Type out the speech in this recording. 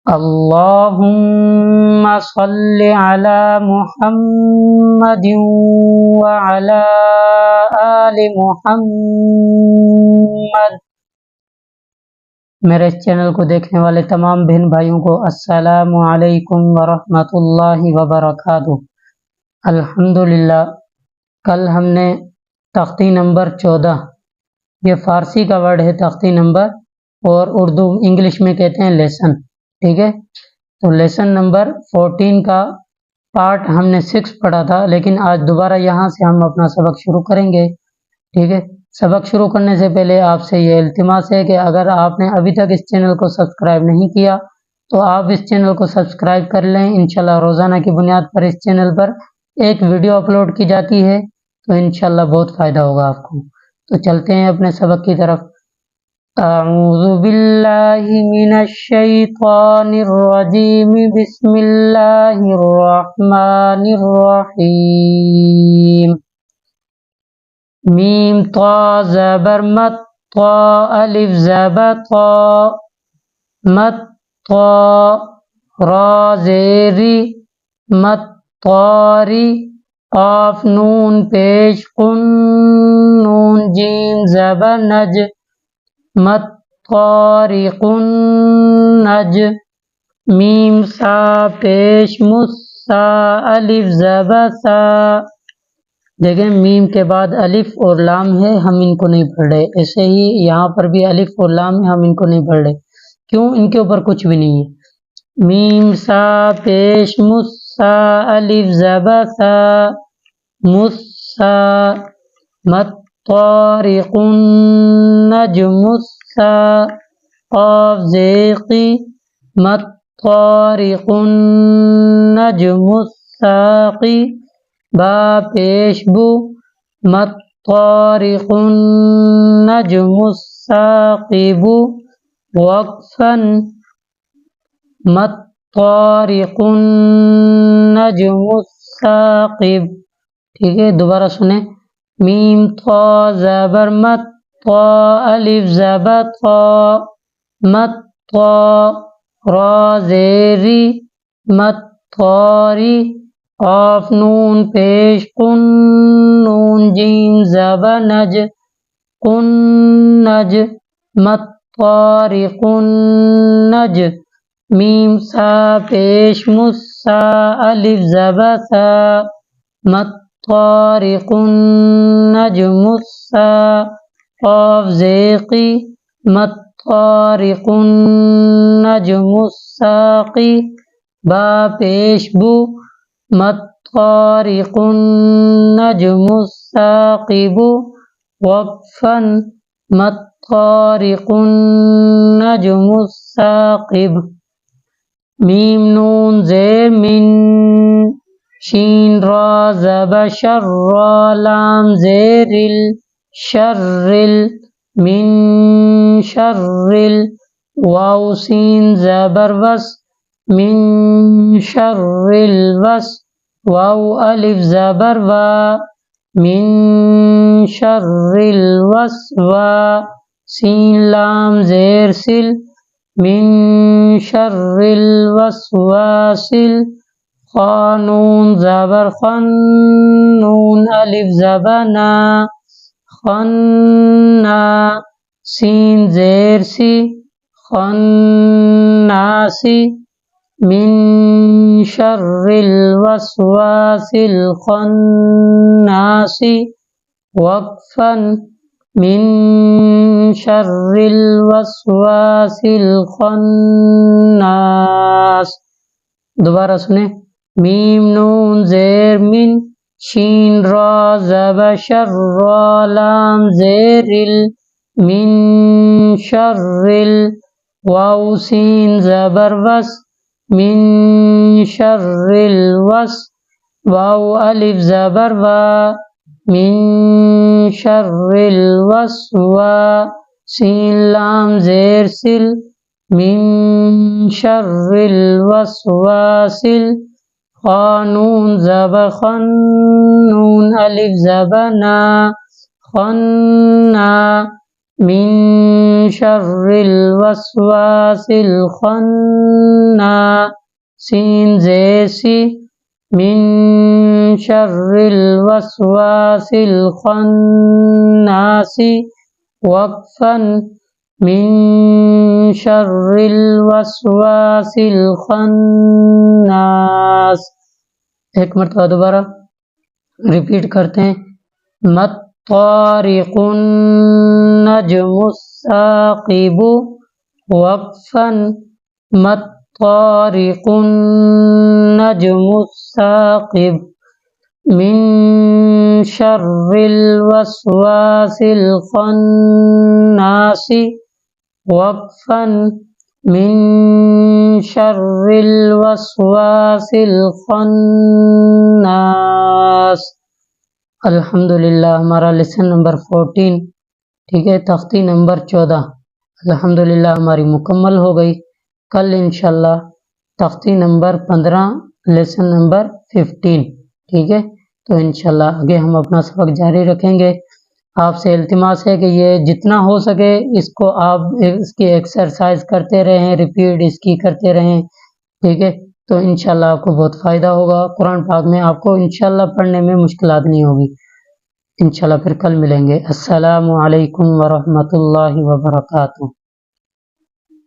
अल्लाहुम्मा सल्लि अला मुहम्मदिन व अला आलि मुहम्मद। मेरे इस चैनल को देखने वाले तमाम बहन भाइयों को अस्सलामु अलैकुम व रहमतुल्लाहि व बरकातुहू। अल्हम्दुलिल्लाह, कल हमने तख्ती नंबर 14, ये फारसी का वर्ड है तख्ती नंबर, और उर्दू इंग्लिश में कहते हैं लेसन, ठीक है। तो लेसन नंबर 14 का पार्ट हमने 6 पढ़ा था, लेकिन आज दोबारा यहाँ से हम अपना सबक शुरू करेंगे, ठीक है। सबक शुरू करने से पहले आपसे ये इल्तिमास है कि अगर आपने अभी तक इस चैनल को सब्सक्राइब नहीं किया तो आप इस चैनल को सब्सक्राइब कर लें। इंशाल्लाह रोज़ाना की बुनियाद पर इस चैनल पर एक वीडियो अपलोड की जाती है, तो इंशाल्लाह बहुत फ़ायदा होगा आपको। तो चलते हैं अपने सबक की तरफ। अऊज़ु बिल्लाहि मिनश शैतानिर रजीम, बिस्मिल्लाहिर रहमानिर रहीम। मीम ता ज़बर मत, ता अलिफ ज़बर ता, मत ता, रा ज़ेरी मत तारी, काफ नून पेश कुन, नून जीम ज़बर नज, मत तारिकुन नज, मीम सा पेश मुस्सा, अलिफ ज़बर सा। देखें, मीम के बाद अलिफ और लाम है, हम इनको नहीं पढ़ रहे। ऐसे ही यहाँ पर भी अलिफ और लाम है, हम इनको नहीं पढ़ रहे। क्यों? इनके ऊपर कुछ भी नहीं है। मीम सा पेश मुस्सा, अलिफ ज़बर सा, मुस्सा, मत तारिकुन नजमुस्सा, क़ाफ ज़ेक़ी मत तारिकुन नजमुस्साक़ी, बा पेश बु मत तारिकुन नजमुस्साक़िबु, वक़्फ़न मत तारिकुन नजमुस्साक़िब। ठीक है, दोबारा सुने। मीम था ज़बर मत, ता अलिफ ज़बर ता, मत ता, रा ज़ेरी मत तारी, काफ नून पेश कुन, नून जीम ज़बर नज, कुन नज, मत तारिकुन नज, मीम सा पेश मुस्सा, अलिफ ज़बर सा, मत तारिकुन नजमुस्सा, क़ाफ ज़ेक़ी मत तारिकुन नजमुस्साक़ी, बा पेश बु मत तारिकुन नजमुस्साक़िबु, वक़्फ़न मत तारिकुन नजमुस्साक़िब। मीम नून ज़ेर मिन, शीन रा ज़बर शर्रा, लाम ज़ेरिल शर्रिल, मिन शर्रिल, वाव सीन ज़बर वस, मिन शर्रिल वस, वाव अलिफ ज़बर वा, मिन शर्रिल वस्वा, सीन लाम ज़ेर सिल, मिन शर्रिल वस्वासिल, ख़ा नून ज़बर ख़न, नून अलिफ ज़बर ना, ख़न्ना, सीन ज़ेर सी, ख़न्नासी, मिन शर्रिल वस्वासिल ख़न्नासी, वक़्फ़न मिन शर्रिल वस्वासिल ख़न्नास। दोबारा सुने। मीम नून ज़ेर मिन, शीन रा ज़बर शर्रा, लाम ज़ेरिल, मिन शर्रिल, वाव सीन ज़बर वस, मिन शर्रिल वस, वाव अलिफ ज़बर वा, मिन शर्रिल वस्वा, सीन लाम ज़ेर सिल, मिन शर्रिल वस्वासिल, ख़ा नून ज़बर ख़न, नून अलिफ ज़बर ना, ख़न्ना, मिन शर्रिल वस्वासिल खन्नास सीन ज़ेसी मिन शर्रिल वस्वासिल खन्नासी वक्फन मिन शर्रिल वस्वासिल खन्नास। एक मरतबा दोबारा रिपीट करते हैं। मत्तारिकुन नजमुस्साकिबु वक्फन मत्तारिकुन नजमुस्साकिब मिन शर्रिल वस्वासिल खन्नासी वक्फन मिन शर्रिल वस्वासिल खन्नास। अल्हम्दुलिल्लाह हमारा लेसन नंबर 14, ठीक है, तख्ती नंबर 14 अल्हम्दुलिल्लाह हमारी मुकम्मल हो गई। कल इंशाल्लाह तख्ती नंबर 15 लेसन नंबर 15, ठीक है। तो इंशाल्लाह आगे हम अपना सबक जारी रखेंगे। आपसे इल्तिमास है कि ये जितना हो सके इसको आप इसकी एक्सरसाइज करते रहें, रिपीट इसकी करते रहें, ठीक है। तो इंशाल्लाह आपको बहुत फ़ायदा होगा। कुरान पाक में आपको इंशाल्लाह पढ़ने में मुश्किलात नहीं होगी। इंशाल्लाह फिर कल मिलेंगे। अस्सलामु अलैकुम व रहमतुल्लाहि व बरकातुहू।